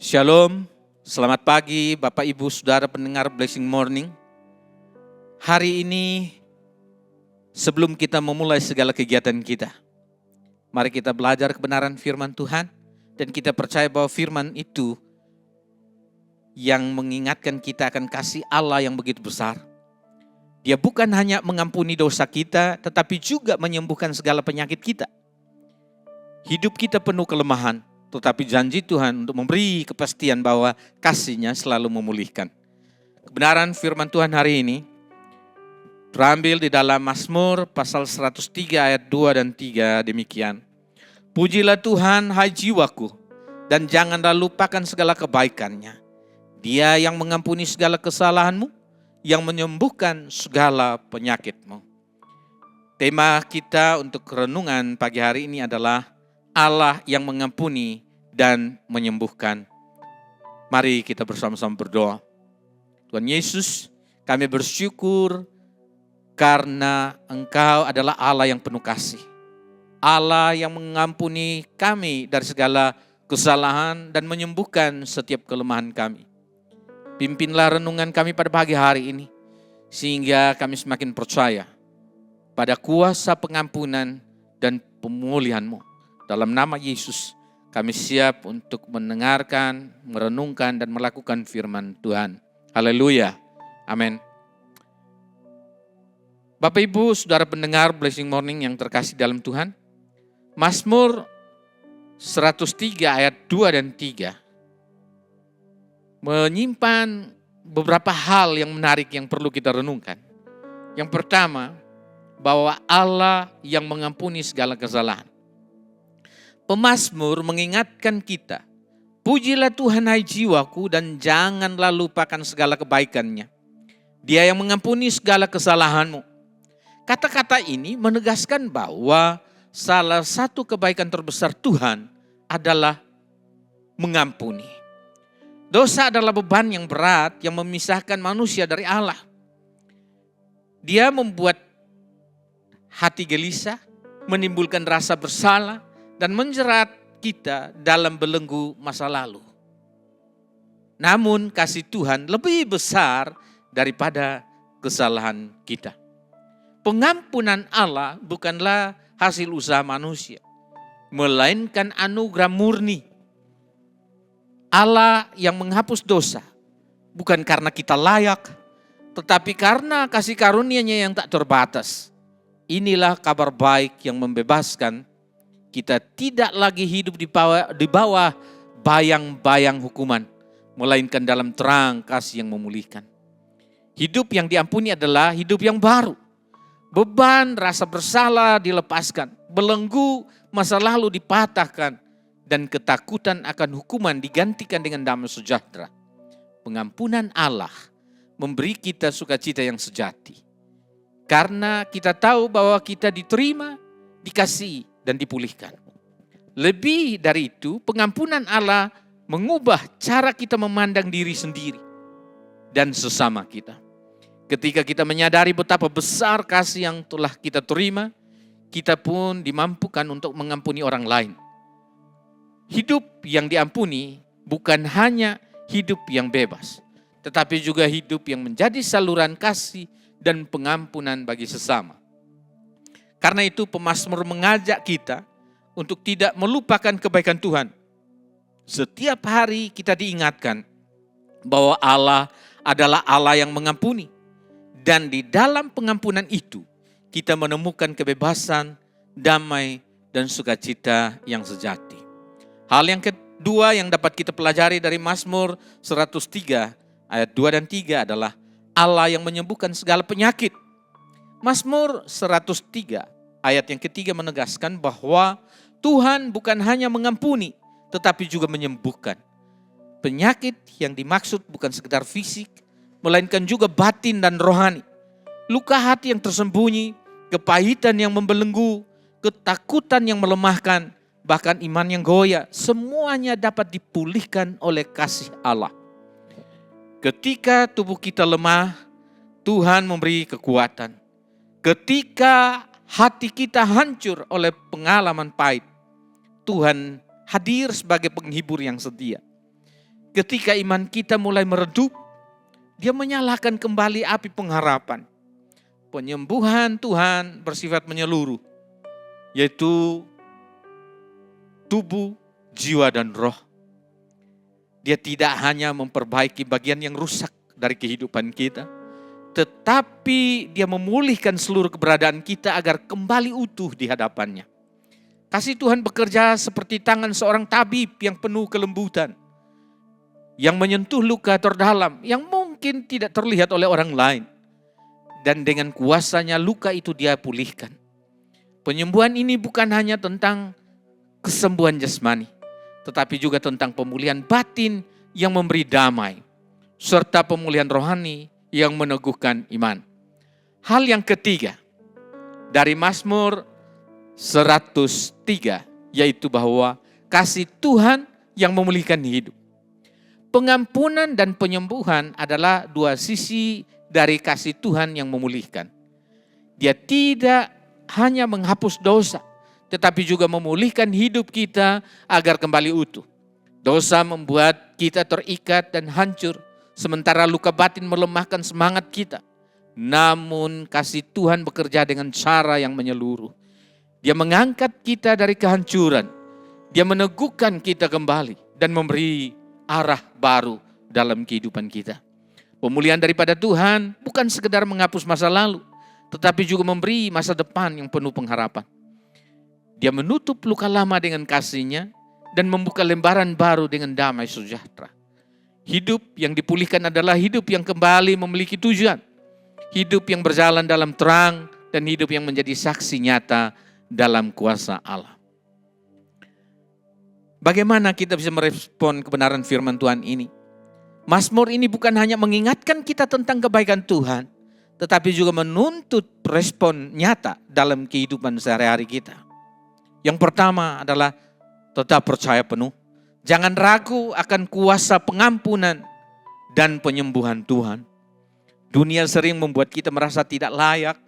Shalom, selamat pagi Bapak Ibu Saudara pendengar Blessing Morning. Hari ini sebelum kita memulai segala kegiatan kita, mari kita belajar kebenaran firman Tuhan dan kita percaya bahwa firman itu yang mengingatkan kita akan kasih Allah yang begitu besar. Dia bukan hanya mengampuni dosa kita, tetapi juga menyembuhkan segala penyakit kita. Hidup kita penuh kelemahan, tetapi janji Tuhan untuk memberi kepastian bahwa kasih-Nya selalu memulihkan. Kebenaran firman Tuhan hari ini terambil di dalam Mazmur pasal 103 ayat 2 dan 3 demikian. Pujilah Tuhan hai jiwaku, dan janganlah lupakan segala kebaikan-Nya. Dia yang mengampuni segala kesalahanmu, yang menyembuhkan segala penyakitmu. Tema kita untuk renungan pagi hari ini adalah Allah yang mengampuni dan menyembuhkan. Mari kita bersama-sama berdoa. Tuhan Yesus, kami bersyukur karena Engkau adalah Allah yang penuh kasih. Allah yang mengampuni kami dari segala kesalahan dan menyembuhkan setiap kelemahan kami. Pimpinlah renungan kami pada pagi hari ini, sehingga kami semakin percaya pada kuasa pengampunan dan pemulihan-Mu. Dalam nama Yesus, kami siap untuk mendengarkan, merenungkan, dan melakukan firman Tuhan. Haleluya. Amin. Bapak Ibu, Saudara pendengar Blessing Morning yang terkasih dalam Tuhan, Mazmur 103 ayat 2 dan 3 menyimpan beberapa hal yang menarik yang perlu kita renungkan. Yang pertama, bahwa Allah yang mengampuni segala kesalahan. Pemazmur mengingatkan kita, pujilah Tuhan hai jiwaku, dan janganlah lupakan segala kebaikan-Nya. Dia yang mengampuni segala kesalahanmu. Kata-kata ini menegaskan bahwa salah satu kebaikan terbesar Tuhan adalah mengampuni. Dosa adalah beban yang berat yang memisahkan manusia dari Allah. Dia membuat hati gelisah, menimbulkan rasa bersalah, dan menjerat kita dalam belenggu masa lalu. Namun kasih Tuhan lebih besar daripada kesalahan kita. Pengampunan Allah bukanlah hasil usaha manusia, melainkan anugerah murni. Allah yang menghapus dosa bukan karena kita layak, tetapi karena kasih karunia-Nya yang tak terbatas. Inilah kabar baik yang membebaskan. Kita tidak lagi hidup di bawah bayang-bayang hukuman, melainkan dalam terang kasih yang memulihkan. Hidup yang diampuni adalah hidup yang baru. Beban rasa bersalah dilepaskan, belenggu masa lalu dipatahkan, dan ketakutan akan hukuman digantikan dengan damai sejahtera. Pengampunan Allah memberi kita sukacita yang sejati. Karena kita tahu bahwa kita diterima, dikasihi, dan dipulihkan. Lebih dari itu, pengampunan Allah mengubah cara kita memandang diri sendiri dan sesama kita. Ketika kita menyadari betapa besar kasih yang telah kita terima, kita pun dimampukan untuk mengampuni orang lain. Hidup yang diampuni bukan hanya hidup yang bebas, tetapi juga hidup yang menjadi saluran kasih dan pengampunan bagi sesama. Karena itu pemazmur mengajak kita untuk tidak melupakan kebaikan Tuhan. Setiap hari kita diingatkan bahwa Allah adalah Allah yang mengampuni. Dan di dalam pengampunan itu kita menemukan kebebasan, damai, dan sukacita yang sejati. Hal yang kedua yang dapat kita pelajari dari Mazmur 103 ayat 2 dan 3 adalah Allah yang menyembuhkan segala penyakit. Mazmur 103 ayat yang ketiga menegaskan bahwa Tuhan bukan hanya mengampuni, tetapi juga menyembuhkan. Penyakit yang dimaksud bukan sekedar fisik, melainkan juga batin dan rohani. Luka hati yang tersembunyi, kepahitan yang membelenggu, ketakutan yang melemahkan, bahkan iman yang goyah, semuanya dapat dipulihkan oleh kasih Allah. Ketika tubuh kita lemah, Tuhan memberi kekuatan. Ketika hati kita hancur oleh pengalaman pahit, Tuhan hadir sebagai penghibur yang setia. ketika iman kita mulai meredup, dia menyalakan kembali api pengharapan. Penyembuhan Tuhan bersifat menyeluruh, yaitu tubuh, jiwa, dan roh. Dia tidak hanya memperbaiki bagian yang rusak dari kehidupan kita, tetapi dia memulihkan seluruh keberadaan kita agar kembali utuh di hadapannya. Kasih Tuhan bekerja seperti tangan seorang tabib yang penuh kelembutan, yang menyentuh luka terdalam yang mungkin tidak terlihat oleh orang lain. Dan dengan kuasanya luka itu dia pulihkan. Penyembuhan ini bukan hanya tentang kesembuhan jasmani, tetapi juga tentang pemulihan batin yang memberi damai, serta pemulihan rohani yang meneguhkan iman. Hal yang ketiga dari Mazmur 103, yaitu bahwa kasih Tuhan yang memulihkan hidup. Pengampunan dan penyembuhan adalah dua sisi dari kasih Tuhan yang memulihkan. Dia tidak hanya menghapus dosa, tetapi juga memulihkan hidup kita agar kembali utuh. Dosa membuat kita terikat dan hancur, sementara luka batin melemahkan semangat kita. Namun kasih Tuhan bekerja dengan cara yang menyeluruh. Dia mengangkat kita dari kehancuran. Dia meneguhkan kita kembali dan memberi arah baru dalam kehidupan kita. Pemulihan daripada Tuhan bukan sekedar menghapus masa lalu, tetapi juga memberi masa depan yang penuh pengharapan. Dia menutup luka lama dengan kasih-Nya dan membuka lembaran baru dengan damai sejahtera. Hidup yang dipulihkan adalah hidup yang kembali memiliki tujuan. Hidup yang berjalan dalam terang dan hidup yang menjadi saksi nyata dalam kuasa Allah. Bagaimana kita bisa merespon kebenaran firman Tuhan ini? Mazmur ini bukan hanya mengingatkan kita tentang kebaikan Tuhan, tetapi juga menuntut respon nyata dalam kehidupan sehari-hari kita. Yang pertama adalah tetap percaya penuh. Jangan ragu akan kuasa pengampunan dan penyembuhan Tuhan. Dunia sering membuat kita merasa tidak layak,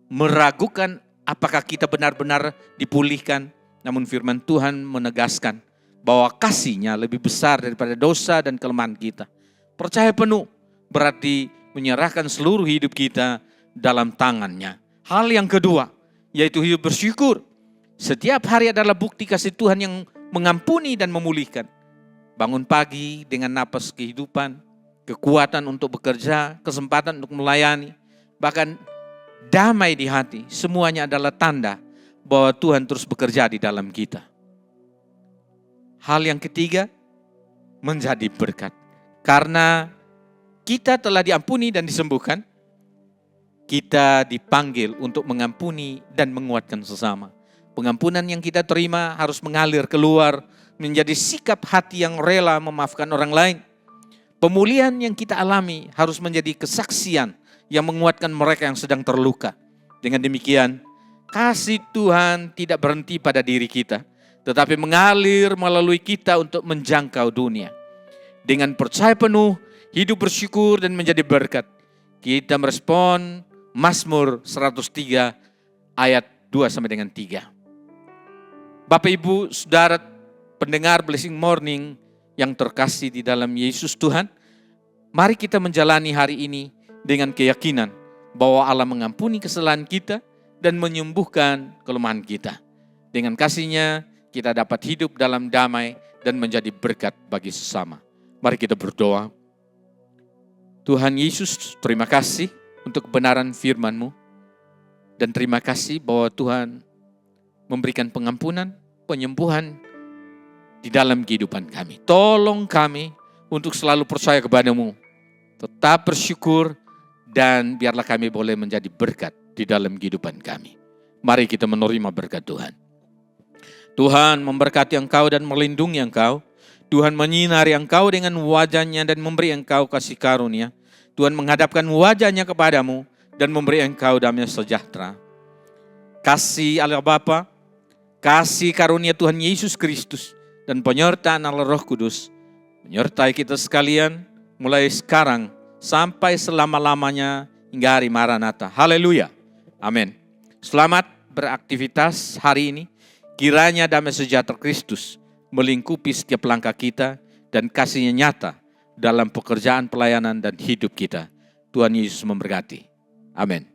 meragukan apakah kita benar-benar dipulihkan. Namun firman Tuhan menegaskan bahwa kasih-Nya lebih besar daripada dosa dan kelemahan kita. Percaya penuh berarti menyerahkan seluruh hidup kita dalam tangan-Nya. Hal yang kedua, yaitu hidup bersyukur. Setiap hari adalah bukti kasih Tuhan yang mengampuni dan memulihkan. Bangun pagi dengan napas kehidupan, kekuatan untuk bekerja, kesempatan untuk melayani, bahkan damai di hati. Semuanya adalah tanda bahwa Tuhan terus bekerja di dalam kita. Hal yang ketiga, menjadi berkat. Karena kita telah diampuni dan disembuhkan, kita dipanggil untuk mengampuni dan menguatkan sesama. Pengampunan yang kita terima harus mengalir keluar menjadi sikap hati yang rela memaafkan orang lain. Pemulihan yang kita alami harus menjadi kesaksian yang menguatkan mereka yang sedang terluka. Dengan demikian, kasih Tuhan tidak berhenti pada diri kita, tetapi mengalir melalui kita untuk menjangkau dunia. Dengan percaya penuh, hidup bersyukur dan menjadi berkat, kita merespon Mazmur 103 ayat 2-3. Bapak Ibu, Saudara pendengar Blessing Morning yang terkasih di dalam Yesus Tuhan, mari kita menjalani hari ini dengan keyakinan bahwa Allah mengampuni kesalahan kita dan menyembuhkan kelemahan kita. Dengan kasih-Nya kita dapat hidup dalam damai dan menjadi berkat bagi sesama. Mari kita berdoa. Tuhan Yesus, terima kasih untuk kebenaran firman-Mu. Dan terima kasih bahwa Tuhan memberikan pengampunan, penyembuhan di dalam kehidupan kami. Tolong kami untuk selalu percaya kepada-Mu. Tetap bersyukur dan biarlah kami boleh menjadi berkat di dalam kehidupan kami. Mari kita menerima berkat Tuhan. Tuhan memberkati engkau dan melindungi engkau. Tuhan menyinari engkau dengan wajah-Nya dan memberi engkau kasih karunia. Tuhan menghadapkan wajah-Nya kepadamu dan memberi engkau damai sejahtera. Kasih Allah Bapa, kasih karunia Tuhan Yesus Kristus, dan penyertaan Allah Roh Kudus menyertai kita sekalian mulai sekarang sampai selama-lamanya hingga hari Maranatha. Haleluya. Amin. Selamat beraktivitas hari ini. Kiranya damai sejahtera Kristus melingkupi setiap langkah kita dan kasih-Nya nyata dalam pekerjaan pelayanan dan hidup kita. Tuhan Yesus memberkati. Amin.